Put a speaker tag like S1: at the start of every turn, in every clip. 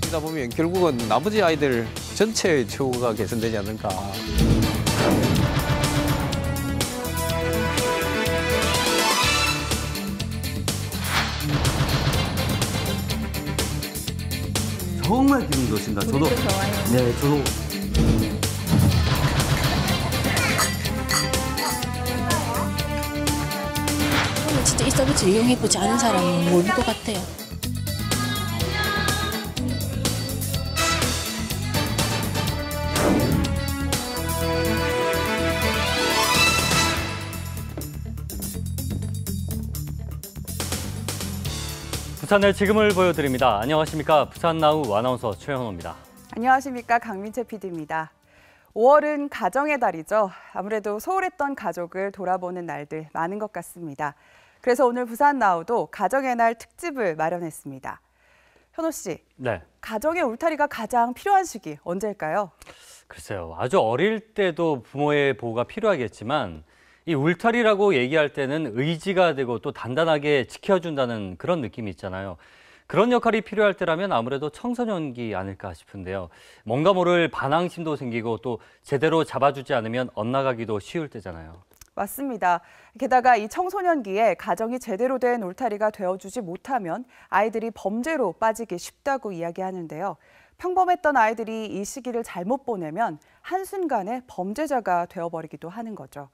S1: 이다 보면 결국은 나머지 아이들 전체의 처우가 개선되지 않을까.
S2: 정말 기분 좋습니다. 저도
S3: 좋아요.
S2: 네, 저도
S3: 진짜 이 서비스 이용해보지 않은 사람은 모를 것 같아요.
S4: 부산의 지금을 보여드립니다. 안녕하십니까. 부산나우 아나운서 최현호입니다.
S5: 안녕하십니까. 강민채 PD입니다. 5월은 가정의 달이죠. 아무래도 소홀했던 가족을 돌아보는 날들 많은 것 같습니다. 그래서 오늘 부산나우도 가정의 날 특집을 마련했습니다. 현호 씨,
S4: 네.
S5: 가정의 울타리가 가장 필요한 시기 언제일까요?
S4: 글쎄요. 아주 어릴 때도 부모의 보호가 필요하겠지만 이 울타리라고 얘기할 때는 의지가 되고 또 단단하게 지켜준다는 그런 느낌이 있잖아요. 그런 역할이 필요할 때라면 아무래도 청소년기 아닐까 싶은데요. 뭔가 모를 반항심도 생기고 또 제대로 잡아주지 않으면 엇나가기도 쉬울 때잖아요.
S5: 맞습니다. 게다가 이 청소년기에 가정이 제대로 된 울타리가 되어주지 못하면 아이들이 범죄로 빠지기 쉽다고 이야기하는데요. 평범했던 아이들이 이 시기를 잘못 보내면 한순간에 범죄자가 되어버리기도 하는 거죠.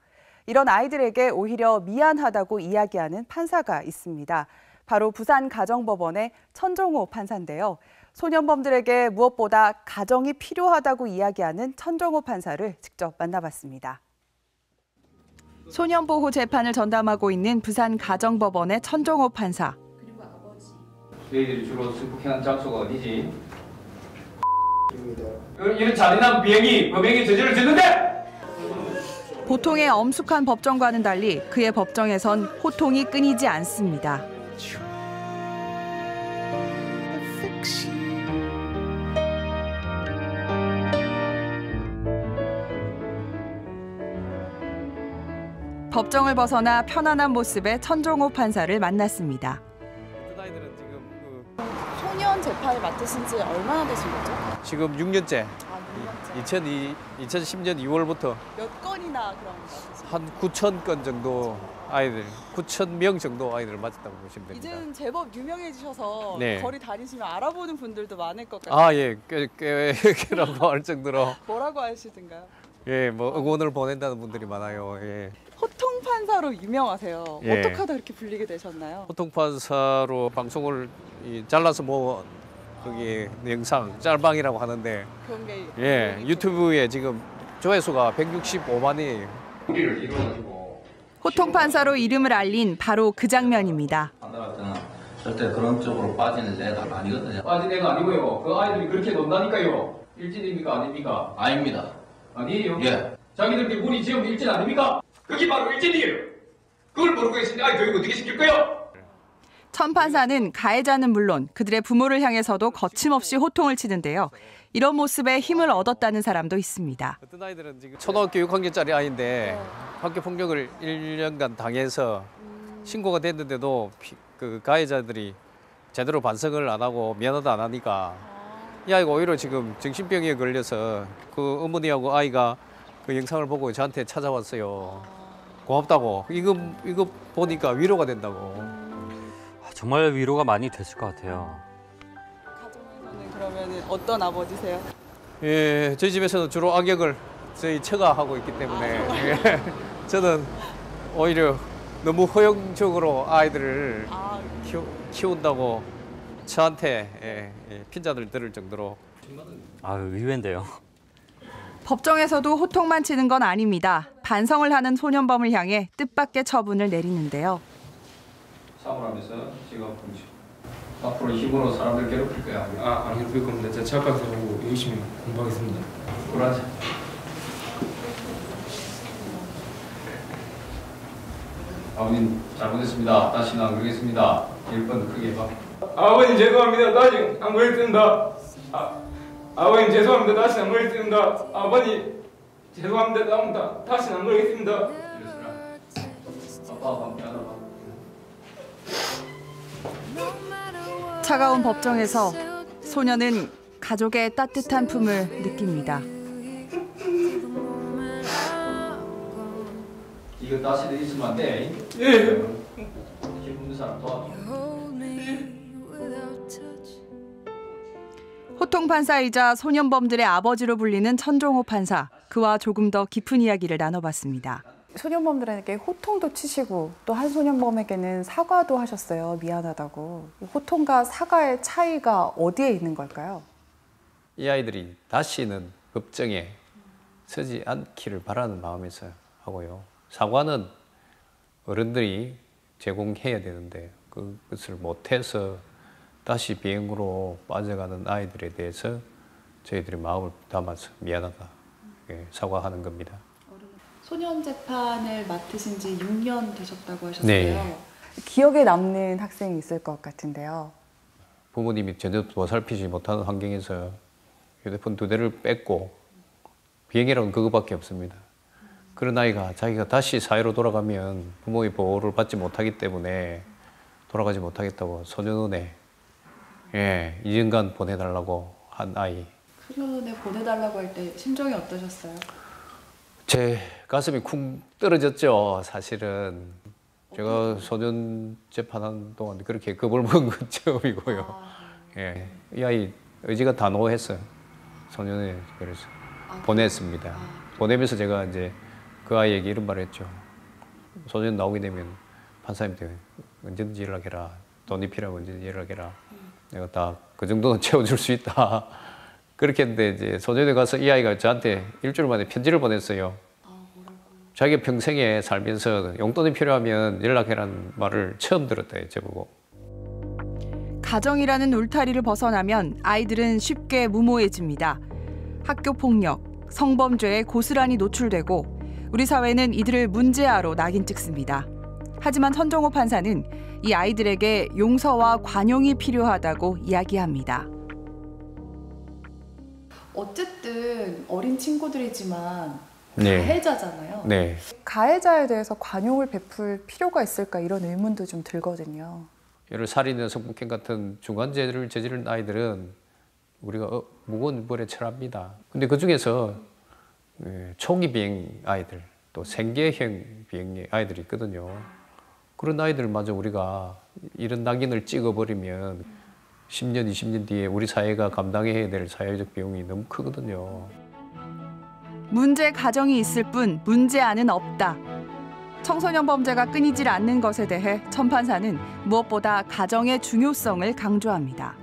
S5: 이런 아이들에게 오히려 미안하다고 이야기하는 판사가 있습니다. 바로 부산가정법원의 천정호 판사인데요. 소년범들에게 무엇보다 가정이 필요하다고 이야기하는 천정호 판사를 직접 만나봤습니다. 소년보호 재판을 전담하고 있는 부산가정법원의 천정호 판사.
S6: 너희들이 주로 승복한 장소가 어디지? 이런 잔인한 비행이 범행의 저지를 짓는데!
S5: 보통의 엄숙한 법정과는 달리 그의 법정에선 호통이 끊이지 않습니다. 법정을 벗어나 편안한 모습의 천정호 판사를 만났습니다.
S7: 소년 재판을 맡으신 지 얼마나 되신 거죠?
S1: 지금 6년째. 2010년 2월부터
S7: 몇 건이나 그런 거죠?
S1: 한 9천 건 정도 아이들, 9천 명 정도 아이들을 맞았다고 보시면 됩니다.
S7: 이제는 제법 유명해지셔서
S1: 네.
S7: 거리 다니시면 알아보는 분들도 많을 것 같아요.
S1: 아, 예, 꽤라고 할 정도로.
S7: 뭐라고 하시던가요?
S1: 예, 뭐 응원을 보낸다는 분들이 많아요. 예.
S7: 호통 판사로 유명하세요.
S1: 예.
S7: 어떻게 하다 그렇게 불리게 되셨나요?
S1: 호통판사로 방송을 잘라서 뭐 거기 영상 짤방이라고 하는데
S7: 그런 게
S1: 예, 유튜브에 지금 조회수가 165만이에요.
S5: 호통 판사로 이름을 알린 바로 그 장면입니다.
S8: 절대 그런 쪽으로 빠지는 애가 아니거든요.
S6: 빠진 애가 아니고요. 그 아이들이 그렇게 논다니까요. 일진입니까? 아닙니까?
S8: 아닙니다.
S6: 아니에요?
S8: 예.
S6: 자기들끼리 문이 지으면 일진 아닙니까? 그게 바로 일진이에요. 그걸 모르고 계신 아이 교육 어떻게 시킬 거예요?
S5: 천 판사는 가해자는 물론 그들의 부모를 향해서도 거침없이 호통을 치는데요. 이런 모습에 힘을 얻었다는 사람도 있습니다.
S1: 어떤 아이들은 지금 초등학교 6학년짜리 아이인데 학교 폭력을 1년간 당해서 신고가 됐는데도 그 가해자들이 제대로 반성을 안 하고 미안하다 안 하니까 이 아이가 오히려 지금 정신병에 걸려서 그 어머니하고 아이가 그 영상을 보고 저한테 찾아왔어요. 고맙다고. 이거 보니까 위로가 된다고.
S4: 정말 위로가 많이 됐을 것 같아요.
S7: 가정에서는 그러면 어떤 아버지세요?
S1: 예, 저희 집에서는 주로 악역을 저희 처가 하고 있기 때문에 예, 저는 오히려 너무 허용적으로 아이들을 키운다고 저한테 핀잔을 들을 정도로.
S4: 의외인데요.
S5: 법정에서도 호통만 치는 건 아닙니다. 반성을 하는 소년범을 향해 뜻밖의 처분을 내리는데요.
S6: 사물하면서 직업 금지. 앞으로 힘으로 사람들 괴롭힐 거야.
S9: 안 괴롭힐 겁니다. 제가 재학과에서 하고 열심히 공부하겠습니다.
S6: 그러자. 아버님 잘못했습니다. 다시는 안 그러겠습니다. 1번 크게 해봐.
S9: 아버님 죄송합니다. 다시 안 그랬습니다. 아버님 죄송합니다. 다시 안 그랬습니다. 아버님 죄송합니다. 다시 안 그러겠습니다.
S6: 아빠 미안하다.
S5: 차가운 법정에서 소녀는 가족의 따뜻한 품을 느낍니다.
S1: 이거 다시 있으면 안 돼.
S9: 예.
S1: 기분 사람 도와줘.
S5: 호통 판사이자 소년범들의 아버지로 불리는 천종호 판사. 그와 조금 더 깊은 이야기를 나눠봤습니다.
S10: 소년범들에게 호통도 치시고 또 한 소년범에게는 사과도 하셨어요. 미안하다고. 호통과 사과의 차이가 어디에 있는 걸까요?
S1: 이 아이들이 다시는 법정에 서지 않기를 바라는 마음에서 하고요. 사과는 어른들이 제공해야 되는데 그것을 못해서 다시 비행으로 빠져가는 아이들에 대해서 저희들이 마음을 담아서 미안하다 사과하는 겁니다.
S10: 소년 재판을 맡으신 지 6년 되셨다고 하셨어요.
S1: 네.
S10: 기억에 남는 학생이 있을 것 같은데요.
S1: 부모님이 제대로 보살피지 못하는 환경에서 휴대폰 2대를 뺏고 비행이라는 그것밖에 없습니다. 그런 아이가 자기가 다시 사회로 돌아가면 부모의 보호를 받지 못하기 때문에 돌아가지 못하겠다고 소년원에 2년간 보내달라고 한 아이.
S10: 소년원에 보내달라고 할 때 심정이 어떠셨어요?
S1: 제 가슴이 쿵 떨어졌죠. 사실은 제가 소년 재판하는 동안 그렇게 겁을 먹은 건 처음이고요. 이 아이 의지가 단호했어요. 소년에 그래서 보냈습니다. 보내면서 제가 이제 그 아이에게 이런 말을 했죠. 소년 나오게 되면 판사님한테 언제든지 연락해라. 돈이 필요하면 언제든지 연락해라. 내가 다 그 정도는 채워줄 수 있다. 그렇게 했는데 이제 소년에 가서 이 아이가 저한테 일주일 만에 편지를 보냈어요. 자기가 평생에 살면서 용돈이 필요하면 연락해라는 말을 처음 들었다, 저보고.
S5: 가정이라는 울타리를 벗어나면 아이들은 쉽게 무모해집니다. 학교 폭력, 성범죄에 고스란히 노출되고 우리 사회는 이들을 문제아로 낙인 찍습니다. 하지만 천종호 판사는 이 아이들에게 용서와 관용이 필요하다고 이야기합니다.
S10: 어쨌든 어린 친구들이지만
S1: 네.
S10: 가해자잖아요.
S1: 네.
S10: 가해자에 대해서 관용을 베풀 필요가 있을까 이런 의문도 좀 들거든요.
S1: 예를 살인이나 성폭행 같은 중환죄를 저지른 아이들은 우리가 무거운 벌에 처합니다. 근데 그 중에서 총기 비행 아이들, 또 생계형 비행의 아이들이 있거든요. 그런 아이들마저 우리가 이런 낙인을 찍어버리면 10년, 20년 뒤에 우리 사회가 감당해야 될 사회적 비용이 너무 크거든요.
S5: 문제 가정이 있을 뿐 문제아는 없다. 청소년 범죄가 끊이질 않는 것에 대해 천 판사는 무엇보다 가정의 중요성을 강조합니다.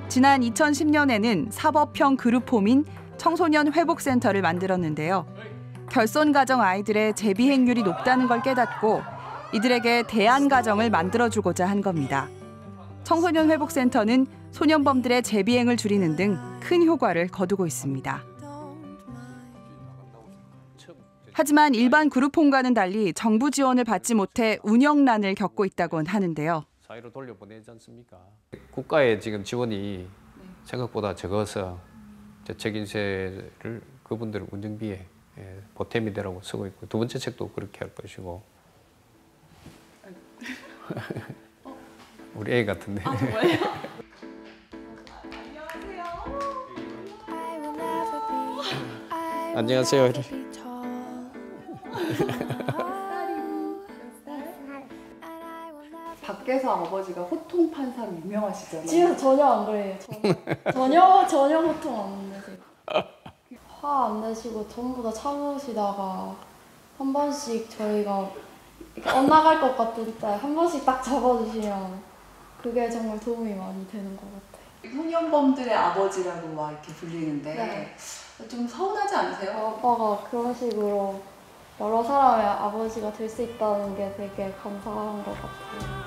S5: 지난 2010년에는 사법형 그룹홈인 청소년 회복센터를 만들었는데요. 결손 가정 아이들의 재비행률이 높다는 걸 깨닫고 이들에게 대안 가정을 만들어주고자 한 겁니다. 청소년 회복센터는 소년범들의 재비행을 줄이는 등 큰 효과를 거두고 있습니다. 하지만 일반 그룹홈과는 달리 정부 지원을 받지 못해 운영난을 겪고 있다곤 하는데요.
S1: 사회로 돌려보내지 않습니까? 국가의 지금 지원이 생각보다 적어서 재책인세를 그분들 운영비에 보탬이 되라고 쓰고 있고 두 번째 책도 그렇게 할 것이고. 우리 애 같은데.
S7: 아, 정말요?
S1: 안녕하세요.
S10: 밖에서 아버지가 호통 판사로 유명하시잖아요.
S11: 집에서 전혀 안 그래요. 전혀 호통 안 내세요. 화 안 내시고 전부 다 참으시다가 한 번씩 저희가 엇나갈 것 같을 때 한 번씩 딱 잡아주시면 그게 정말 도움이 많이 되는 것 같아요.
S10: 소년범들의 아버지라고 막 이렇게 불리는데
S11: 네.
S10: 좀 서운하지 않으세요?
S11: 아빠가 그런 식으로 여러 사람의 아버지가 될 수 있다는 게 되게 감사한 것 같아요.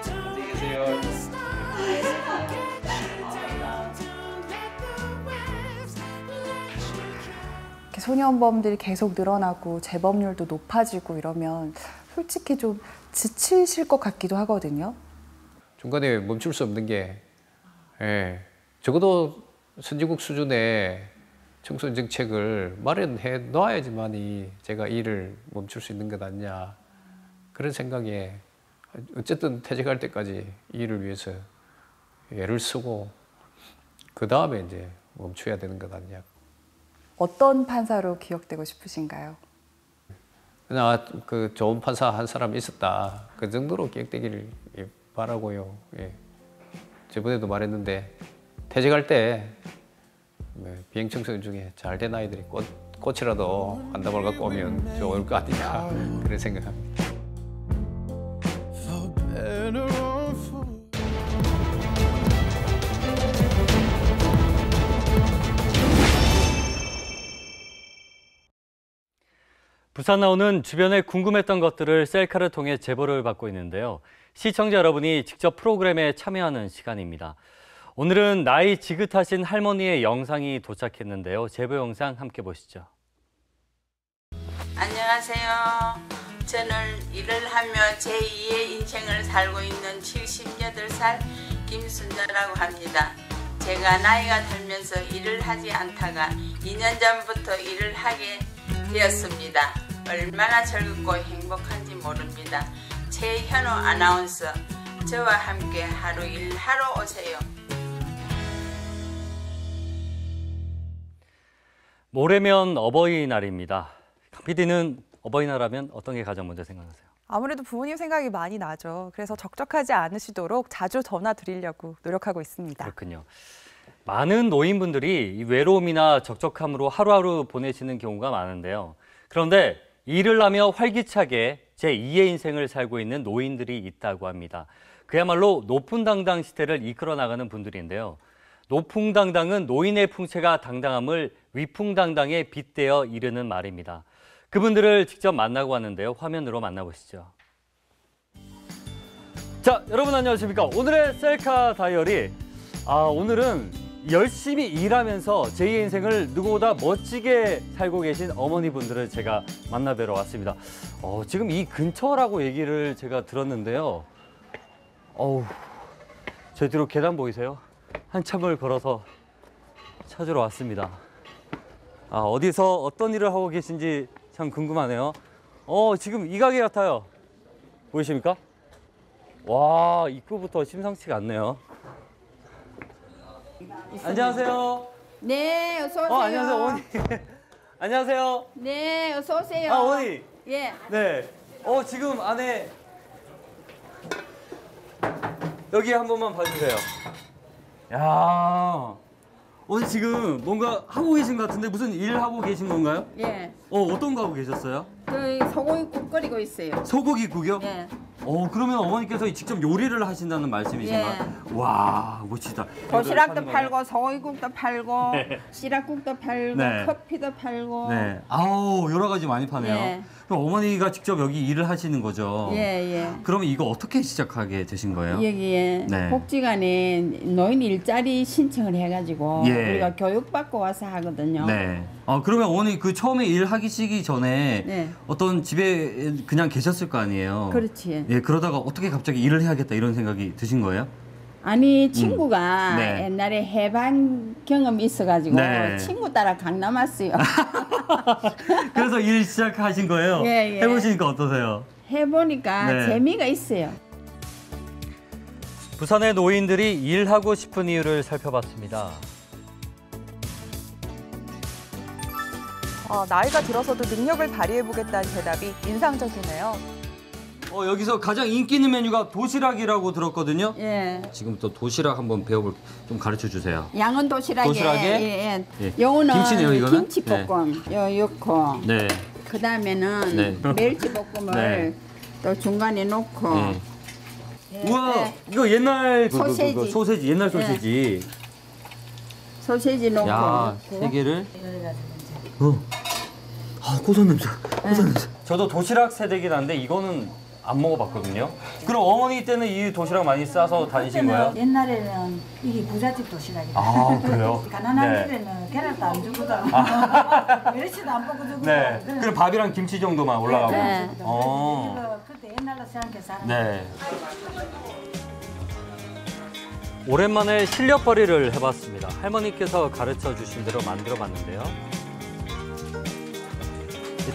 S1: 안녕히 계세요.
S10: 이렇게 소년범들이 계속 늘어나고 재범률도 높아지고 이러면 솔직히 좀 지치실 것 같기도 하거든요.
S1: 중간에 멈출 수 없는 게 적어도 선진국 수준의 청소년 정책을 마련해 놔야지만이 제가 일을 멈출 수 있는 것 아니냐 그런 생각에 어쨌든 퇴직할 때까지 이 일을 위해서 애를 쓰고 그 다음에 이제 멈춰야 되는 것 아니냐.
S10: 어떤 판사로 기억되고 싶으신가요?
S1: 그냥 그 좋은 판사 한 사람 있었다. 그 정도로 기억되기를 바라고요. 예. 저번에도 말했는데 퇴직할 때 비행청소년 중에 잘된 아이들이 꽃이라도 한 다발 갖고 오면 좋을 것 아닌가 그런 생각합니다.
S4: 부산 나오는 주변에 궁금했던 것들을 셀카를 통해 제보를 받고 있는데요. 시청자 여러분이 직접 프로그램에 참여하는 시간입니다. 오늘은 나이 지긋하신 할머니의 영상이 도착했는데요. 제보 영상 함께 보시죠.
S12: 안녕하세요. 저는 일을 하며 제2의 인생을 살고 있는 78살 김순자라고 합니다. 제가 나이가 들면서 일을 하지 않다가 2년 전부터 일을 하게 되었습니다. 얼마나 즐겁고 행복한지 모릅니다. 최현우 아나운서, 저와 함께 하루 일하러 오세요.
S4: 모레면 어버이날입니다. 강 PD는 어버이날 하면 어떤 게 가장 먼저 생각나세요?
S5: 아무래도 부모님 생각이 많이 나죠. 그래서 적적하지 않으시도록 자주 전화 드리려고 노력하고 있습니다.
S4: 그렇군요. 많은 노인분들이 이 외로움이나 적적함으로 하루하루 보내시는 경우가 많은데요. 그런데 일을 하며 활기차게 제2의 인생을 살고 있는 노인들이 있다고 합니다. 그야말로 노풍당당 시대를 이끌어 나가는 분들인데요. 노풍당당은 노인의 풍채가 당당함을 위풍당당에 빗대어 이르는 말입니다. 그분들을 직접 만나고 왔는데요. 화면으로 만나보시죠. 자, 여러분 안녕하십니까? 오늘의 셀카 다이어리. 오늘은 열심히 일하면서 제2의 인생을 누구보다 멋지게 살고 계신 어머니분들을 제가 만나뵈러 왔습니다. 지금 이 근처라고 얘기를 제가 들었는데요. 제 뒤로 계단 보이세요? 한참을 걸어서 찾으러 왔습니다. 어디서 어떤 일을 하고 계신지 참 궁금하네요. 지금 이 가게 같아요. 보이십니까? 와, 입구부터 심상치가 않네요. 안녕하세요.
S13: 네, 어서 오세요.
S4: 안녕하세요, 어머니. 안녕하세요.
S13: 네, 어서 오세요.
S4: 어머니.
S13: 예.
S4: 네. 지금 안에 여기 한 번만 봐주세요. 야, 오늘 지금 뭔가 하고 계신 것 같은데 무슨 일 하고 계신 건가요?
S13: 예.
S4: 어떤 거 하고 계셨어요?
S13: 소고기국 끓이고 있어요.
S4: 소고기국이요?
S13: 예.
S4: 그러면 어머니께서 직접 요리를 하신다는 말씀이신가요?
S13: 예.
S4: 와, 멋지다.
S13: 도시락도 팔고 소고기국도 팔고
S4: 네.
S13: 시락국도 팔고
S4: 네.
S13: 커피도 팔고.
S4: 네. 여러 가지 많이 파네요.
S13: 예.
S4: 그럼 어머니가 직접 여기 일을 하시는 거죠?
S13: 예.
S4: 그러면 이거 어떻게 시작하게 되신 거예요?
S13: 여기에
S4: 네.
S13: 복지관에 노인 일자리 신청을 해가지고
S4: 예.
S13: 우리가 교육받고 와서 하거든요.
S4: 네. 그러면 어머니 그 처음에 일하시기 전에
S13: 네.
S4: 어떤 집에 그냥 계셨을 거 아니에요?
S13: 그렇지.
S4: 예, 그러다가 어떻게 갑자기 일을 해야겠다 이런 생각이 드신 거예요?
S13: 아니 친구가
S4: 네.
S13: 옛날에 해방 경험이 있어가지고
S4: 네.
S13: 친구 따라 강남 왔어요.
S4: 그래서 일 시작하신 거예요?
S13: 예.
S4: 해보시니까 어떠세요?
S13: 해보니까
S4: 네.
S13: 재미가 있어요.
S4: 부산의 노인들이 일하고 싶은 이유를 살펴봤습니다.
S5: 나이가 들어서도 능력을 발휘해보겠다는 대답이 인상적이네요.
S2: 여기서 가장 인기 있는 메뉴가 도시락이라고 들었거든요.
S13: 예.
S2: 지금부터 도시락 한번 배워볼, 좀 가르쳐 주세요.
S13: 양은 도시락에.
S2: 도시락에?
S13: 예. 요거는
S2: 김치네요, 이거는?
S13: 김치볶음. 요 넣고.
S2: 네.
S13: 그 다음에는
S2: 네.
S13: 멸치볶음을
S2: 네.
S13: 또 중간에 놓고.
S2: 네.
S4: 우와, 이거 옛날
S13: 소세지.
S4: 소세지, 옛날 소세지.
S13: 소세지 넣고.
S2: 야, 세 개를.
S4: 고소한 냄새. 저도 도시락 세대긴 한데 이거는 안 먹어봤거든요. 그럼 어머니 때는 이 도시락 많이 싸서 다니신 거예요?
S14: 옛날에는 이게 부잣집 도시락이다.
S4: 그래요?
S14: 가난한
S4: 네.
S14: 집에는 계란도 안 주거든. 멸치도 안 먹고 주고.
S4: 네. 그럼 밥이랑 김치 정도만 올라가고.
S14: 네. 그때 옛날로 생각해서.
S4: 네. 오랜만에 실력 발휘를 해봤습니다. 할머니께서 가르쳐 주신 대로 만들어 봤는데요.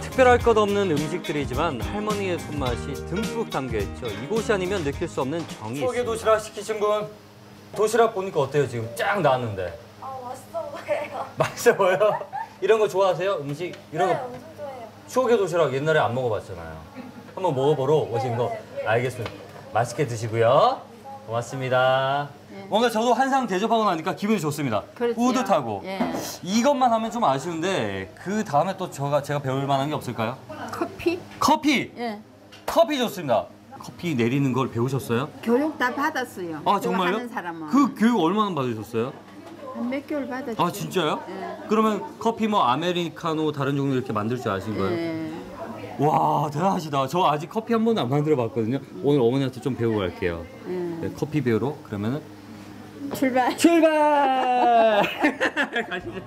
S4: 특별할 것 없는 음식들이지만 할머니의 손맛이 듬뿍 담겨 있죠. 이곳이 아니면 느낄 수 없는 정이 있습니다.
S2: 도시락 시키신 분?
S4: 도시락 보니까 어때요? 지금 쫙 나왔는데.
S11: 아, 맛있어 보여요.
S4: 맛있어 보여? 이런 거 좋아하세요? 음식? 이런
S11: 네,
S4: 거
S11: 엄청 좋아해요.
S4: 추억의 도시락 옛날에 안 먹어봤잖아요. 한번 먹어보러 오신 거. 알겠습니다. 맛있게 드시고요. 고맙습니다. 뭔가 저도 한 상 대접하고 나니까 기분이 좋습니다.
S13: 그렇지요.
S4: 뿌듯하고.
S13: 예.
S4: 이것만 하면 좀 아쉬운데 그 다음에 또 제가 배울 만한 게 없을까요?
S13: 커피?
S4: 커피!
S13: 예.
S4: 커피 좋습니다. 커피 내리는 걸 배우셨어요?
S13: 교육 다 받았어요.
S4: 아
S13: 그거
S4: 정말요?
S13: 하는 사람은.
S4: 그 교육 얼마나 받으셨어요?
S13: 한 몇 개월 받았죠.
S4: 아 진짜요?
S13: 예.
S4: 그러면 커피 뭐 아메리카노 다른 종류 이렇게 만들 줄 아신 거예요?
S13: 예.
S4: 와 대단하시다. 저 아직 커피 한 번도 안 만들어 봤거든요. 오늘 어머니한테 좀 배우고 갈게요. 네, 커피 배우러 그러면은
S13: 출발.
S4: 출발! 가시죠.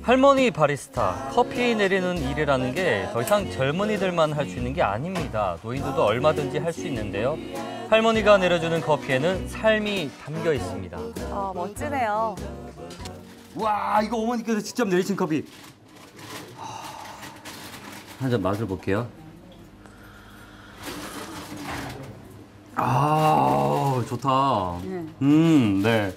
S4: 할머니 바리스타, 커피 내리는 일이라는 게 더 이상 젊은이들만 할 수 있는 게 아닙니다. 노인들도 얼마든지 할 수 있는데요. 할머니가 내려주는 커피에는 삶이 담겨 있습니다.
S5: 아, 멋지네요.
S4: 와, 이거 어머니께서 직접 내리신 커피. 한 잔 맛을 볼게요. 아, 좋다. 네.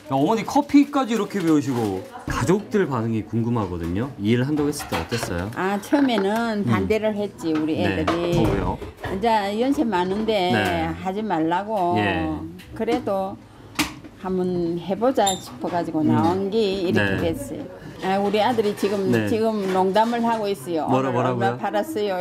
S4: 어머니 커피까지 이렇게 배우시고 가족들 반응이 궁금하거든요. 이 일을 한다고 했을 때 어땠어요?
S13: 아, 처음에는 반대를 했지, 우리 애들이.
S4: 네. 왜요?
S13: 이제 연세 많은데
S4: 네.
S13: 하지 말라고.
S4: 예.
S13: 그래도 한번 해보자 싶어가지고 나온 게 이렇게
S4: 네.
S13: 됐어요. 아, 우리 아들이 지금
S4: 네.
S13: 농담을 하고 있어요. 오늘
S4: 뭐라고요?
S13: 얼마 팔았어요?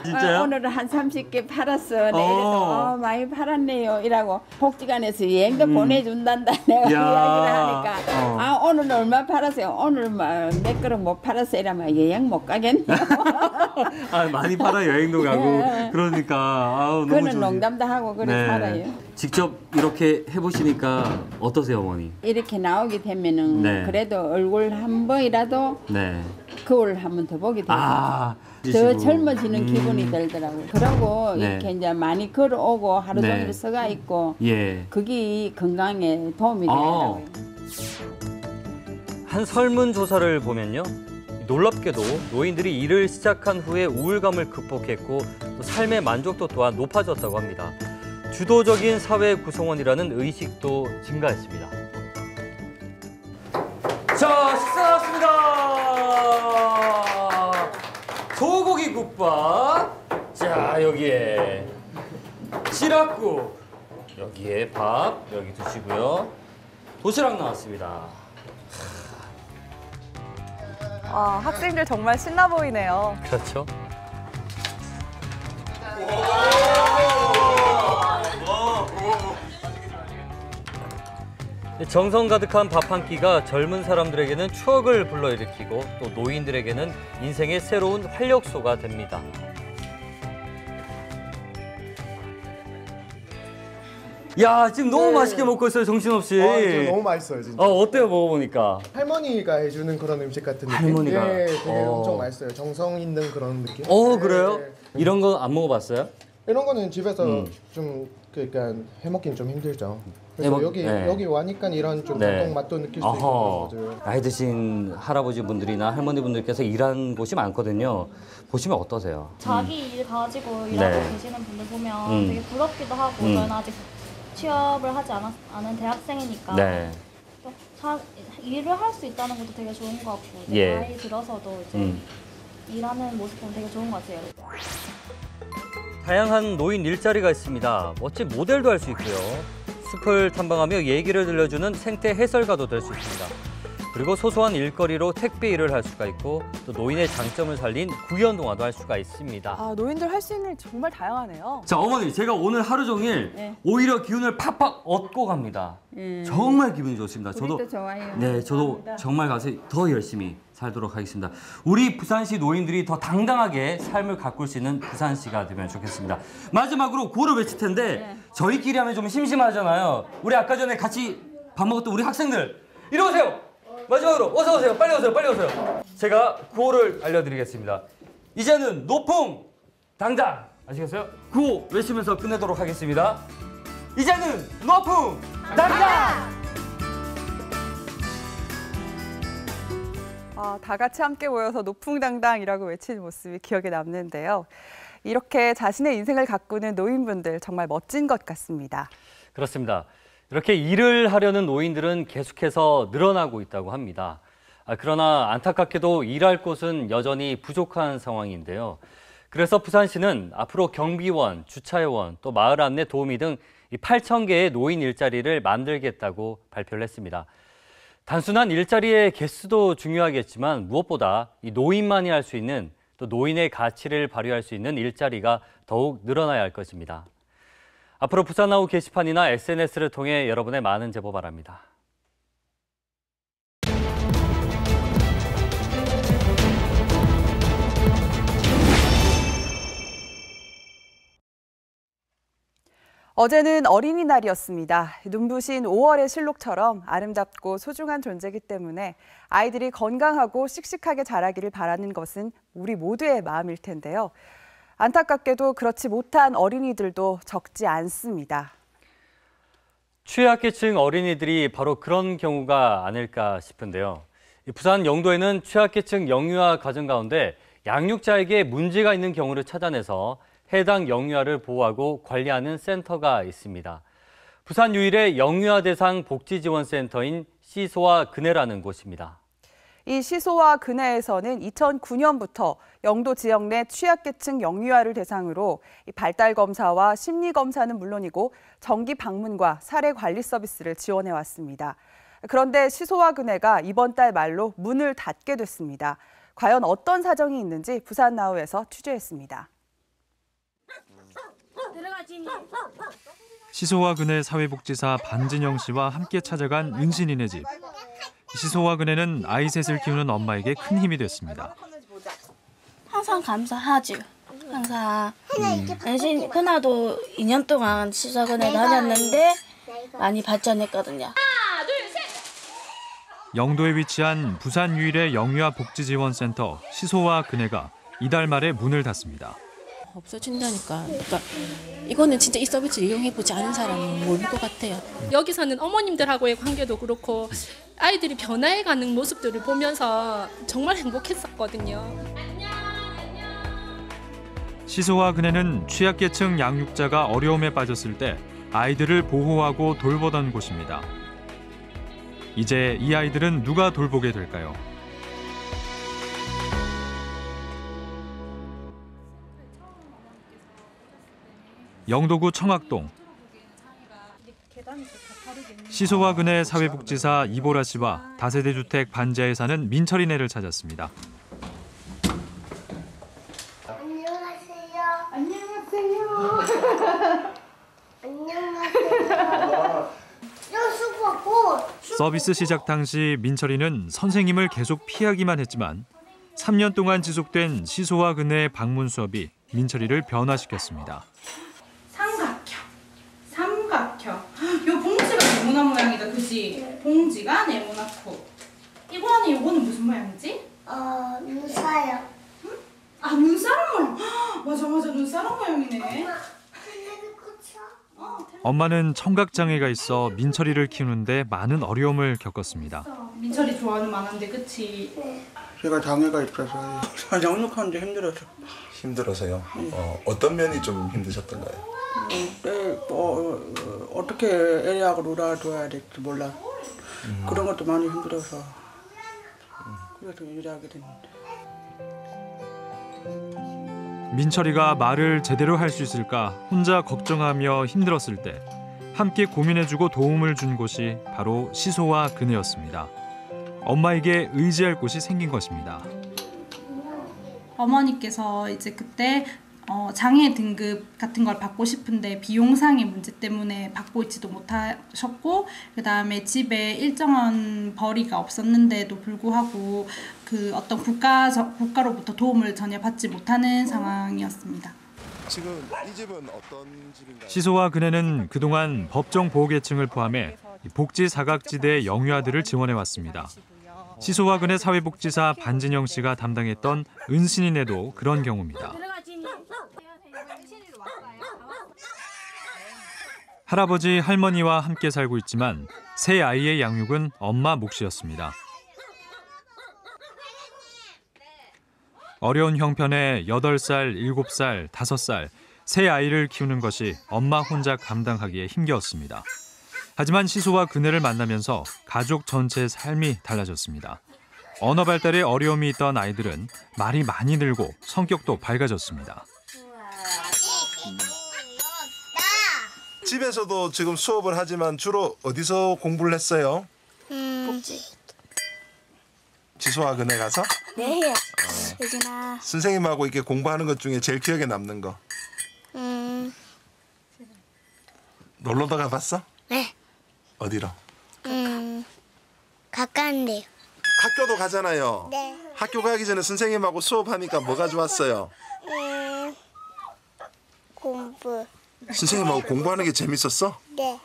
S4: 진짜요?
S13: 오늘은 한 30개 팔았어. 내일도 많이 팔았네요. 이라고 복지관에서 여행도 보내준단다. 내가
S4: 야.
S13: 이야기를 하니까 아, 오늘은 얼마 팔았어요? 오늘 몇 그릇 못 팔았어요. 이러면 여행 못 가겠네요.
S4: 아, 많이 팔아 여행도 가고 그러니까 아우, 너무
S13: 그는
S4: 좋으시-
S13: 농담도 하고 그래
S4: 네.
S13: 살아요.
S4: 직접 이렇게 해보시니까 어떠세요, 어머니?
S13: 이렇게 나오게 되면은
S4: 네.
S13: 그래도 얼굴 한 번이라도
S4: 네.
S13: 거울 한 번 더 보게 돼요.
S4: 아,
S13: 더 젊어지는 기분이 들더라고요. 그러고
S4: 네.
S13: 이렇게 이제 많이 걸어오고 하루
S4: 네.
S13: 종일 서가 있고
S4: 예.
S13: 그게 건강에 도움이 되더라고요.
S4: 한 설문조사를 보면요. 놀랍게도 노인들이 일을 시작한 후에 우울감을 극복했고 또 삶의 만족도 또한 높아졌다고 합니다. 주도적인 사회 구성원이라는 의식도 증가했습니다. 자, 식사 나왔습니다. 소고기 국밥. 자, 여기에 시락국. 여기에 밥. 여기 드시고요. 도시락 나왔습니다.
S5: 아, 학생들 정말 신나 보이네요.
S4: 그렇죠. 정성 가득한 밥 한 끼가 젊은 사람들에게는 추억을 불러일으키고 또 노인들에게는 인생의 새로운 활력소가 됩니다. 야, 지금 너무 맛있게 먹고 있어요, 정신없이.
S15: 진짜 너무 맛있어요, 진짜.
S4: 어때요, 먹어보니까?
S15: 할머니가 해주는 그런 음식 같은 느낌?
S4: 할머니가?
S15: 예, 되게 엄청 맛있어요. 정성 있는 그런 느낌?
S4: 그래요?
S15: 예.
S4: 이런 거 안 먹어봤어요?
S15: 이런 거는 집에서 좀 그러니까 해먹긴 좀 힘들죠. 그래서
S4: 해먹-
S15: 여기
S4: 네.
S15: 여기 와니까 이런 좀
S4: 네.
S15: 전통 맛도 느낄 수 있는
S4: 어허.
S15: 거죠.
S4: 나이 드신 할아버지 분들이나 할머니 분들께서 일하는 곳이 많거든요. 보시면 어떠세요?
S11: 자기 일 가지고 일하고
S4: 네.
S11: 계시는 분들 보면
S4: 음.
S11: 되게 부럽기도 하고 저는 아직 취업을 하지 않은 대학생이니까
S4: 네.
S11: 또 일을 할 수 있다는 것도 되게 좋은 것 같고 이제
S4: 예.
S11: 나이 들어서도 이제 일하는 모습 보면 되게 좋은 것 같아요.
S4: 다양한 노인 일자리가 있습니다. 멋진 모델도 할 수 있고요. 숲을 탐방하며 얘기를 들려주는 생태 해설가도 될 수 있습니다. 그리고 소소한 일거리로 택배 일을 할 수가 있고 또 노인의 장점을 살린 구연 동화도 할 수가 있습니다.
S5: 아, 노인들 할 수 있는 일 정말 다양하네요.
S4: 자, 어머니, 제가 오늘 하루 종일 오히려 기운을 팍팍 얻고 갑니다. 정말 기분이 좋습니다.
S13: 우리도 좋아요.
S4: 네, 저도 정말 가서 더 열심히 살도록 하겠습니다. 우리 부산시 노인들이 더 당당하게 삶을 가꿀 수 있는 부산시가 되면 좋겠습니다. 마지막으로 구호를 외칠 텐데 저희끼리 하면 좀 심심하잖아요. 우리 아까 전에 같이 밥 먹었던 우리 학생들 이리 오세요. 마지막으로 어서 오세요. 빨리 오세요. 빨리 오세요. 제가 구호를 알려드리겠습니다. 이제는 노풍 당당 아시겠어요? 구호 외치면서 끝내도록 하겠습니다. 이제는 노풍 당당!
S5: 다 같이 함께 모여서 노풍당당이라고 외치는 모습이 기억에 남는데요. 이렇게 자신의 인생을 가꾸는 노인분들 정말 멋진 것 같습니다.
S4: 그렇습니다. 이렇게 일을 하려는 노인들은 계속해서 늘어나고 있다고 합니다. 그러나 안타깝게도 일할 곳은 여전히 부족한 상황인데요. 그래서 부산시는 앞으로 경비원, 주차요원, 또 마을 안내 도우미 등 8,000개의 노인 일자리를 만들겠다고 발표를 했습니다. 단순한 일자리의 개수도 중요하겠지만 무엇보다 이 노인만이 할 수 있는 또 노인의 가치를 발휘할 수 있는 일자리가 더욱 늘어나야 할 것입니다. 앞으로 부산나우 게시판이나 SNS를 통해 여러분의 많은 제보 바랍니다.
S5: 어제는 어린이날이었습니다. 눈부신 5월의 실록처럼 아름답고 소중한 존재이기 때문에 아이들이 건강하고 씩씩하게 자라기를 바라는 것은 우리 모두의 마음일 텐데요. 안타깝게도 그렇지 못한 어린이들도 적지 않습니다.
S4: 취약계층 어린이들이 바로 그런 경우가 아닐까 싶은데요. 부산 영도에는 취약계층 영유아 가정 가운데 양육자에게 문제가 있는 경우를 찾아내서 해당 영유아를 보호하고 관리하는 센터가 있습니다. 부산 유일의 영유아 대상 복지지원센터인 시소와 그네라는 곳입니다.
S5: 이 시소와 그네에서는 2009년부터 영도 지역 내 취약계층 영유아를 대상으로 발달 검사와 심리 검사는 물론이고 정기 방문과 사례 관리 서비스를 지원해 왔습니다. 그런데 시소와 그네가 이번 달 말로 문을 닫게 됐습니다. 과연 어떤 사정이 있는지 부산나우에서 취재했습니다.
S16: 시소와 그네 사회복지사 반진영 씨와 함께 찾아간 은신이네 집. 시소와 그네는 아이 셋을 키우는 엄마에게 큰 힘이 됐습니다.
S11: 항상 감사하죠. 항상 은신 그나도 2년 동안 시소와 그네 다녔는데 많이 발전했거든요.
S16: 영도에 위치한 부산 유일의 영유아 복지지원센터 시소와 그네가 이달 말에 문을 닫습니다.
S3: 없어진다니까. 그러니까 이거는 진짜 이 서비스를 이용해보지 않은 사람은 모를 것 같아요.
S17: 여기서는 어머님들하고의 관계도 그렇고 아이들이 변화해가는 모습들을 보면서 정말 행복했었거든요.
S16: 시소와 그네는 취약계층 양육자가 어려움에 빠졌을 때 아이들을 보호하고 돌보던 곳입니다. 이제 이 아이들은 누가 돌보게 될까요? 영도구 청학동. 시소와 그네 사회복지사 이보라 씨와 다세대 주택 반지하에 사는 민철이네를 찾았습니다.
S14: 안녕하세요. 안녕하세요. 안녕하세요.
S16: 서비스 시작 당시 민철이는 선생님을 계속 피하기만 했지만 3년 동안 지속된 시소와 그네의 방문 수업이 민철이를 변화시켰습니다.
S18: 삼각형. 요 봉지가 네모난 모양이다, 그지? 봉지가 네모나고. 이거는 무슨 모양이지?
S14: 눈사요.
S18: 응? 아, 눈사람 모양. 맞아, 눈사람 모양이네.
S16: 엄마는 청각장애가 있어 민철이를 키우는데 많은 어려움을 겪었습니다.
S18: 민철이 좋아하는 만화인데, 그치?
S19: 제가 장애가 있어서 양육하는데 힘들어서.
S20: 힘들어서요? 어떤 면이 좀 힘드셨던가요?
S19: 어떻게 애하고 놀아줘야 될지 몰라. 그런 것도 많이 힘들어서 그래서 일하게 됐는데.
S16: 민철이가 말을 제대로 할 수 있을까 혼자 걱정하며 힘들었을 때 함께 고민해주고 도움을 준 곳이 바로 시소와 그네였습니다. 엄마에게 의지할 곳이 생긴 것입니다.
S18: 어머니께서 이제 그때 장애 등급 같은 걸 받고 싶은데 비용상의 문제 때문에 받고 있지도 못하셨고, 그다음에 집에 일정한 벌이가 없었는데도 불구하고 그 어떤 국가로부터 도움을 전혀 받지 못하는 상황이었습니다.
S20: 지금 이 집은 어떤 집인가요?
S16: 시소와 그네는 그동안 법정 보호계층을 포함해 복지 사각지대 영유아들을 지원해왔습니다. 시소와 그네 사회복지사 반진영 씨가 담당했던 은신이네도 그런 경우입니다. 할아버지, 할머니와 함께 살고 있지만 세 아이의 양육은 엄마 몫이었습니다. 어려운 형편에 8살, 7살, 5살 세 아이를 키우는 것이 엄마 혼자 감당하기에 힘겨웠습니다. 하지만 시소와 그네를 만나면서 가족 전체의 삶이 달라졌습니다. 언어 발달에 어려움이 있던 아이들은 말이 많이 늘고 성격도 밝아졌습니다.
S20: 집에서도 지금 수업을 하지만 주로 어디서 공부를 했어요?
S21: 복지.
S20: 지소와 그네 가서?
S21: 네, 해야지. 예진아.
S20: 선생님하고 이렇게 공부하는 것 중에 제일 기억에 남는 거? 놀러도 가봤어?
S21: 네.
S20: 어디로?
S21: 가까운데요.
S20: 학교도 가잖아요.
S21: 네.
S20: 학교 가기 전에 선생님하고 수업하니까 뭐가 좋았어요?
S21: 공부.
S20: 선생님하고 공부하는 게 재밌었어?
S21: 네.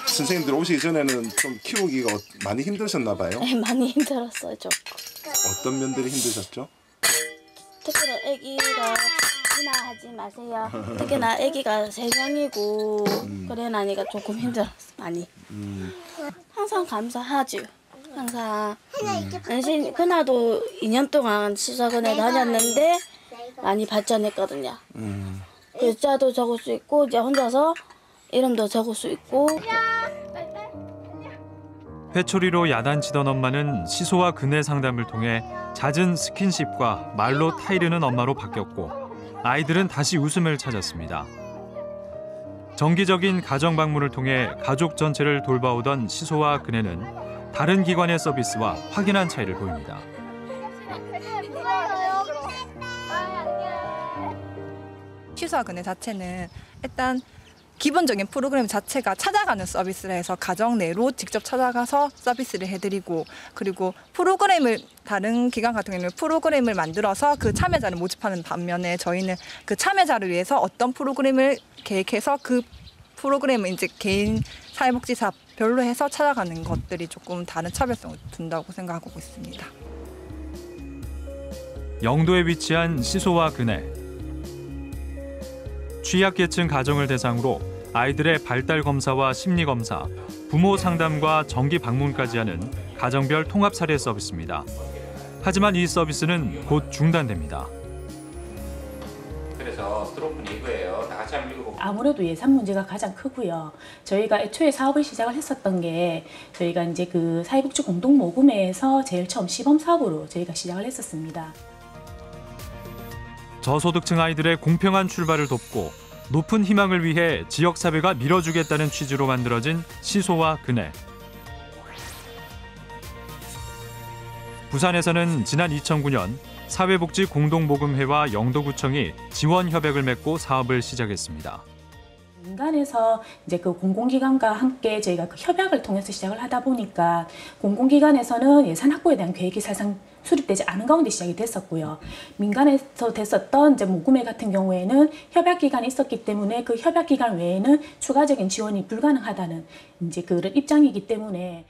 S20: 선생님들 오시기 전에는 좀 키우기가 많이 힘드셨나 봐요?
S21: 네, 많이 힘들었어요, 좀.
S20: 어떤 면들이 힘드셨죠?
S21: 특히나 아기가 하지 마세요. 특히나 아기가 3명이고 그래 나니까 조금 힘들었어, 많이. 항상 감사하죠. 항상. 그나도 2년 동안 시사관에 다녔는데 많이 발전했거든요. 글자도 적을 수 있고 이제 혼자서 이름도 적을 수 있고.
S16: 회초리로 야단치던 엄마는 시소와 그네 상담을 통해 잦은 스킨십과 말로 타이르는 엄마로 바뀌었고 아이들은 다시 웃음을 찾았습니다. 정기적인 가정 방문을 통해 가족 전체를 돌봐오던 시소와 그네는 다른 기관의 서비스와 확연한 차이를 보입니다.
S22: 시소와 그네 자체는 일단 기본적인 프로그램 자체가 찾아가는 서비스라 해서 가정 내로 직접 찾아가서 서비스를 해드리고, 그리고 프로그램을 다른 기관 같은 경우는 프로그램을 만들어서 그 참여자를 모집하는 반면에 저희는 그 참여자를 위해서 어떤 프로그램을 계획해서 그 프로그램을 이제 개인 사회복지사별로 해서 찾아가는 것들이 조금 다른 차별성을 둔다고 생각하고 있습니다.
S16: 영도에 위치한 시소와 그네. 취약계층 가정을 대상으로 아이들의 발달 검사와 심리 검사, 부모 상담과 정기 방문까지 하는 가정별 통합 사례 서비스입니다. 하지만 이 서비스는 곧 중단됩니다.
S9: 그래서 스트로크는 이거예요. 다 같이 한번 읽어볼게요.
S3: 아무래도 예산 문제가 가장 크고요. 저희가 애초에 사업을 시작을 했었던 게 저희가 이제 그 사회복지 공동모금회에서 제일 처음 시범 사업으로 저희가 시작을 했었습니다.
S16: 저소득층 아이들의 공평한 출발을 돕고 높은 희망을 위해 지역사회가 밀어주겠다는 취지로 만들어진 시소와 그네. 부산에서는 지난 2009년 사회복지 공동모금회와 영도구청이 지원 협약을 맺고 사업을 시작했습니다.
S3: 민간에서 이제 그 공공기관과 함께 저희가 그 협약을 통해서 시작을 하다 보니까 공공기관에서는 예산 확보에 대한 계획이 사실상 수립되지 않은 가운데 시작이 됐었고요. 민간에서 됐었던 이제 모금회 같은 경우에는 협약 기간이 있었기 때문에 그 협약 기간 외에는 추가적인 지원이 불가능하다는 이제 그런 입장이기 때문에.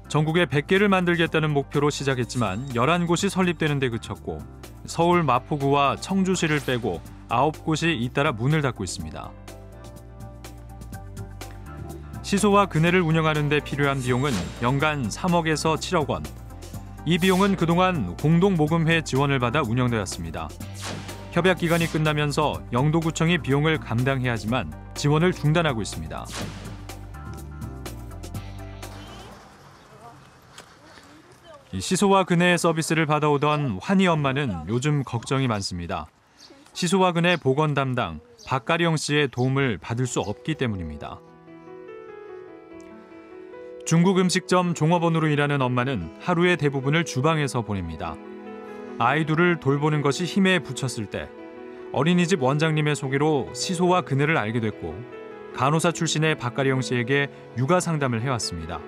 S16: 전국에 100개를 만들겠다는 목표로 시작했지만 11곳이 설립되는 데 그쳤고 서울 마포구와 청주시를 빼고 9곳이 잇따라 문을 닫고 있습니다. 시소와 그네를 운영하는 데 필요한 비용은 연간 3억에서 7억 원. 이 비용은 그동안 공동모금회 지원을 받아 운영되었습니다. 협약 기간이 끝나면서 영도구청이 비용을 감당해야 하지만 지원을 중단하고 있습니다. 시소와 그네의 서비스를 받아오던 환희 엄마는 요즘 걱정이 많습니다. 시소와 그네 보건 담당 박가령 씨의 도움을 받을 수 없기 때문입니다. 중국 음식점 종업원으로 일하는 엄마는 하루의 대부분을 주방에서 보냅니다. 아이 둘을 돌보는 것이 힘에 부쳤을 때 어린이집 원장님의 소개로 시소와 그네를 알게 됐고 간호사 출신의 박가령 씨에게 육아 상담을 해왔습니다.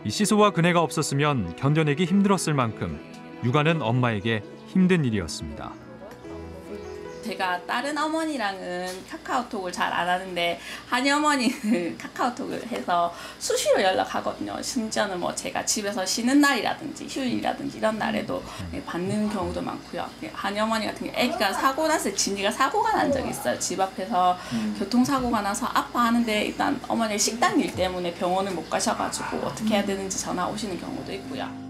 S16: 이 시소와 그네가 없었으면 견뎌내기 힘들었을 만큼 육아는 엄마에게 힘든 일이었습니다.
S23: 제가 다른 어머니랑은 카카오톡을 잘 안 하는데 한이 어머니는 카카오톡을 해서 수시로 연락하거든요. 심지어는 뭐 제가 집에서 쉬는 날이라든지 휴일이라든지 이런 날에도 받는 경우도 많고요. 한이 어머니 같은 경우 아기가 사고 났을 때 진이가 사고가 난 적이 있어요. 집 앞에서 교통사고가 나서 아파하는데 일단 어머니 식당 일 때문에 병원을 못 가셔가지고 어떻게 해야 되는지 전화 오시는 경우도 있고요.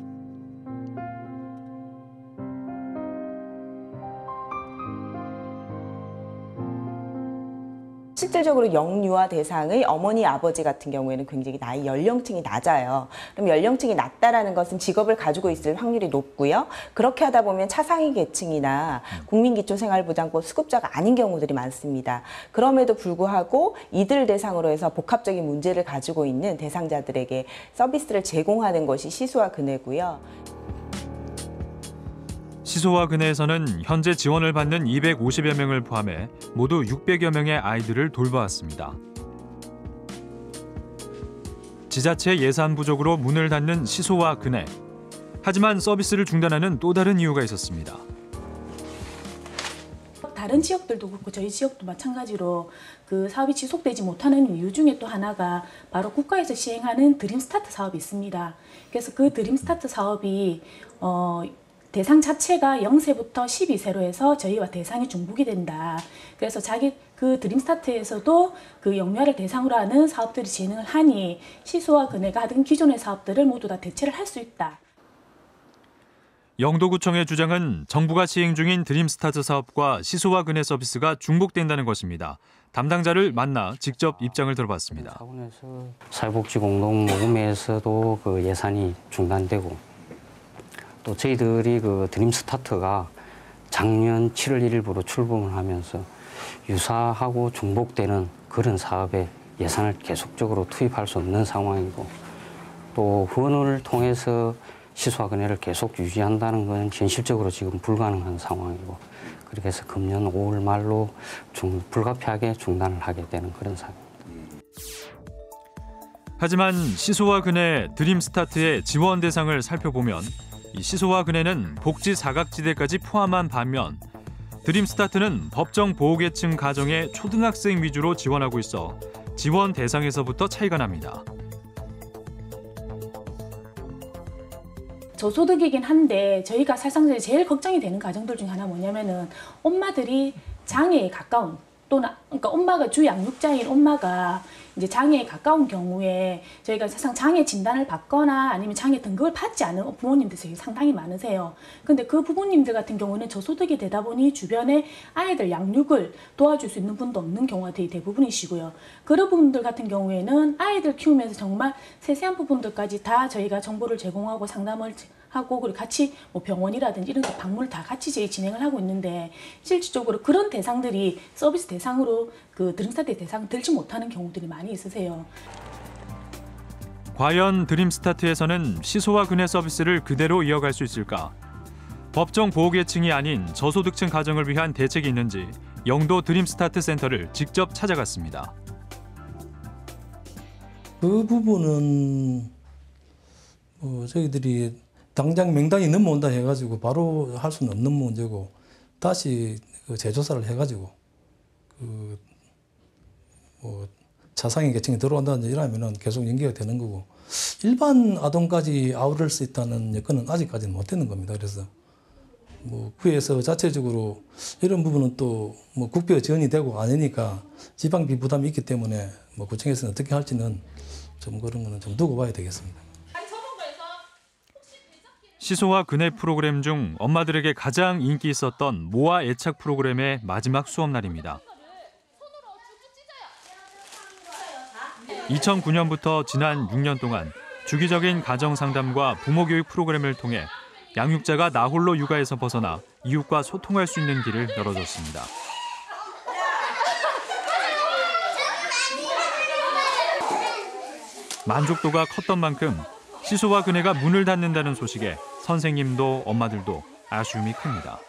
S6: 실질적으로 영유아 대상의 어머니, 아버지 같은 경우에는 굉장히 나이 연령층이 낮아요. 그럼 연령층이 낮다라는 것은 직업을 가지고 있을 확률이 높고요. 그렇게 하다 보면 차상위 계층이나 국민기초생활보장법 수급자가 아닌 경우들이 많습니다. 그럼에도 불구하고 이들 대상으로 해서 복합적인 문제를 가지고 있는 대상자들에게 서비스를 제공하는 것이 시소와 근혜고요.
S16: 시소와 근혜에서는 현재 지원을 받는 250여 명을 포함해 모두 600여 명의 아이들을 돌봐왔습니다. 지자체 예산 부족으로 문을 닫는 시소와 근혜. 하지만 서비스를 중단하는 또 다른 이유가 있었습니다.
S3: 다른 지역들도 그렇고 저희 지역도 마찬가지로 그 사업이 지속되지 못하는 이유 중에 또 하나가 바로 국가에서 시행하는 드림스타트 사업이 있습니다. 그래서 그 드림스타트 사업이 대상 자체가 0세부터 12세로 해서 저희와 대상이 중복이 된다. 그래서 그 드림스타트에서도 그 영유아를 대상으로 하는 사업들이 진행을 하니 시소와 근혜가 하던 기존의 사업들을 모두 다 대체를 할 수 있다.
S16: 영도구청의 주장은 정부가 시행 중인 드림스타트 사업과 시소와 근혜 서비스가 중복된다는 것입니다. 담당자를 만나 직접 입장을 들어봤습니다.
S7: 사회복지공동모금회에서도 그 예산이 중단되고 또 저희들이 그 드림스타트가 작년 7월 1일부로 출범을 하면서 유사하고 중복되는 그런 사업에 예산을 계속적으로 투입할 수 없는 상황이고 또 후원을 통해서 시소와 근혜를 계속 유지한다는 건 현실적으로 지금 불가능한 상황이고 그렇게 해서 금년 5월 말로 불가피하게 중단을 하게 되는 그런 상황입니다.
S16: 하지만 시소와 근혜 드림스타트의 지원 대상을 살펴보면 이 시소와 근혜는 복지 사각지대까지 포함한 반면 드림스타트는 법정 보호계층 가정의 초등학생 위주로 지원하고 있어 지원 대상에서부터 차이가 납니다.
S3: 저소득이긴 한데 저희가 사실상 제일 걱정이 되는 가정들 중에 하나 뭐냐면은 엄마들이 장애에 가까운 또는 그러니까 엄마가 주 양육자인 엄마가 이제 장애에 가까운 경우에 저희가 사실상 장애 진단을 받거나 아니면 장애 등급을 받지 않은 부모님들이 상당히 많으세요. 근데 그 부모님들 같은 경우는 저소득이 되다 보니 주변에 아이들 양육을 도와줄 수 있는 분도 없는 경우가 대부분이시고요. 그런 분들 같은 경우에는 아이들 키우면서 정말 세세한 부분들까지 다 저희가 정보를 제공하고 상담을 하고 그리고 같이 뭐 병원이라든지 이런 방문을 다 같이 진행을 하고 있는데 실질적으로 그런 대상들이 서비스 대상으로 그 드림스타트 대상 들지 못하는 경우들이 많이 있으세요.
S16: 과연 드림스타트에서는 시소와 근혜 서비스를 그대로 이어갈 수 있을까? 법정 보호계층이 아닌 저소득층 가정을 위한 대책이 있는지 영도 드림스타트 센터를 직접 찾아갔습니다.
S8: 그 부분은 저희들이 당장 명단이 넘어온다 해가지고 바로 할 수는 없는 문제고 다시 재조사를 해가지고 차상위 계층이 들어온다든지 이러면은 계속 연계가 되는 거고 일반 아동까지 아우를 수 있다는 여건은 아직까지는 못 되는 겁니다. 그래서 구에서 자체적으로 이런 부분은 또 국비가 지원이 되고 아니니까 지방비 부담이 있기 때문에 구청에서는 어떻게 할지는 좀 그런 거는 좀 두고 봐야 되겠습니다.
S16: 시소와 근혜 프로그램 중 엄마들에게 가장 인기 있었던 모아 애착 프로그램의 마지막 수업 날입니다. 2009년부터 지난 6년 동안 주기적인 가정 상담과 부모 교육 프로그램을 통해 양육자가 나홀로 육아에서 벗어나 이웃과 소통할 수 있는 길을 열어줬습니다. 만족도가 컸던 만큼 시소와 근혜가 문을 닫는다는 소식에 선생님도 엄마들도 아쉬움이 큽니다.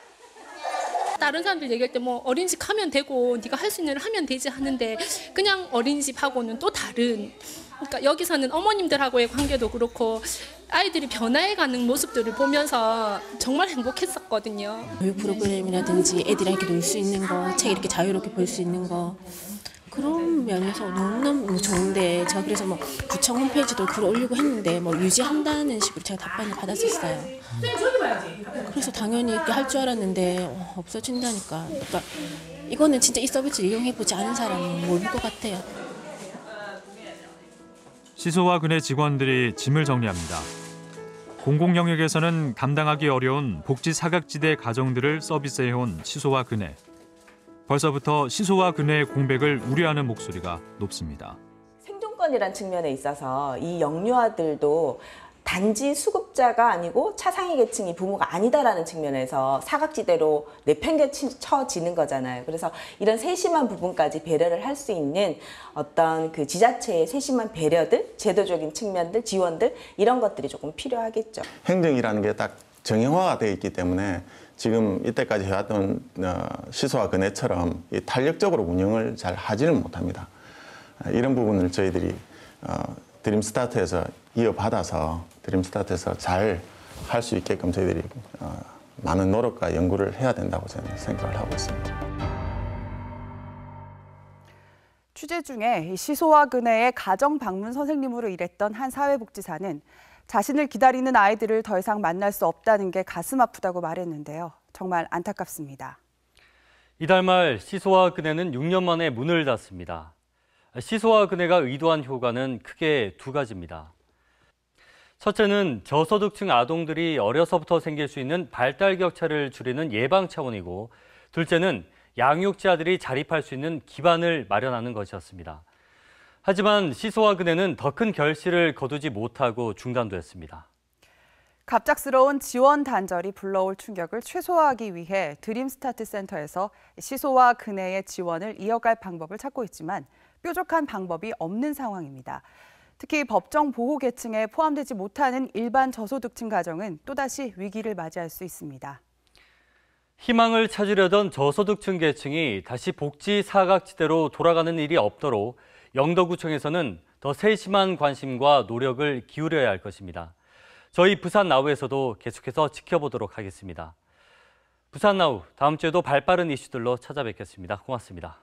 S17: 다른 사람들 얘기할 때 뭐 어린이집 하면 되고 네가 할 수 있는 일 하면 되지 하는데 그냥 어린이집하고는 또 다른 그러니까 여기서는 어머님들하고의 관계도 그렇고 아이들이 변화해가는 모습들을 보면서 정말 행복했었거든요.
S24: 교육 프로그램이라든지 애들이랑 이렇게 놀 수 있는 거, 책 이렇게 자유롭게 볼 수 있는 거 그런 면에서 너무너무 좋은데 제가 그래서 뭐 구청 홈페이지도 글 올리고 했는데 뭐 유지한다는 식으로 제가 답변을 받았었어요. 그래서 당연히 이렇게 할 줄 알았는데 없어진다니까. 그러니까 이거는 진짜 이 서비스를 이용해보지 않은 사람은 모를 것 같아요.
S16: 시소와 근혜 직원들이 짐을 정리합니다. 공공영역에서는 감당하기 어려운 복지 사각지대 가정들을 서비스해온 시소와 근혜. 벌써부터 시소와 그네의 공백을 우려하는 목소리가 높습니다.
S6: 생존권이란 측면에 있어서 이 영유아들도 단지 수급자가 아니고 차상위 계층이 부모가 아니다라는 측면에서 사각지대로 내팽개쳐지는 거잖아요. 그래서 이런 세심한 부분까지 배려를 할 수 있는 어떤 그 지자체의 세심한 배려들, 제도적인 측면들, 지원들 이런 것들이 조금 필요하겠죠.
S1: 행정이라는 게 딱 정형화가 되어 있기 때문에 지금 이때까지 해왔던 시소와 그네처럼 탄력적으로 운영을 잘 하지는 못합니다. 이런 부분을 저희들이 드림스타트에서 이어받아서 드림스타트에서 잘 할 수 있게끔 저희들이 많은 노력과 연구를 해야 된다고 저는 생각을 하고 있습니다.
S5: 취재 중에 시소와 그네의 가정 방문 선생님으로 일했던 한 사회복지사는 자신을 기다리는 아이들을 더 이상 만날 수 없다는 게 가슴 아프다고 말했는데요. 정말 안타깝습니다.
S4: 이달 말 시소와 그네는 6년 만에 문을 닫습니다. 시소와 그네가 의도한 효과는 크게 두 가지입니다. 첫째는 저소득층 아동들이 어려서부터 생길 수 있는 발달 격차를 줄이는 예방 차원이고, 둘째는 양육자들이 자립할 수 있는 기반을 마련하는 것이었습니다. 하지만 시소와 그네는 더 큰 결실을 거두지 못하고 중단됐습니다.
S5: 갑작스러운 지원 단절이 불러올 충격을 최소화하기 위해 드림스타트 센터에서 시소와 그네의 지원을 이어갈 방법을 찾고 있지만 뾰족한 방법이 없는 상황입니다. 특히 법정 보호 계층에 포함되지 못하는 일반 저소득층 가정은 또다시 위기를 맞이할 수 있습니다.
S4: 희망을 찾으려던 저소득층 계층이 다시 복지 사각지대로 돌아가는 일이 없도록 영도구청에서는 더 세심한 관심과 노력을 기울여야 할 것입니다. 저희 부산나우에서도 계속해서 지켜보도록 하겠습니다. 부산나우, 다음 주에도 발빠른 이슈들로 찾아뵙겠습니다. 고맙습니다.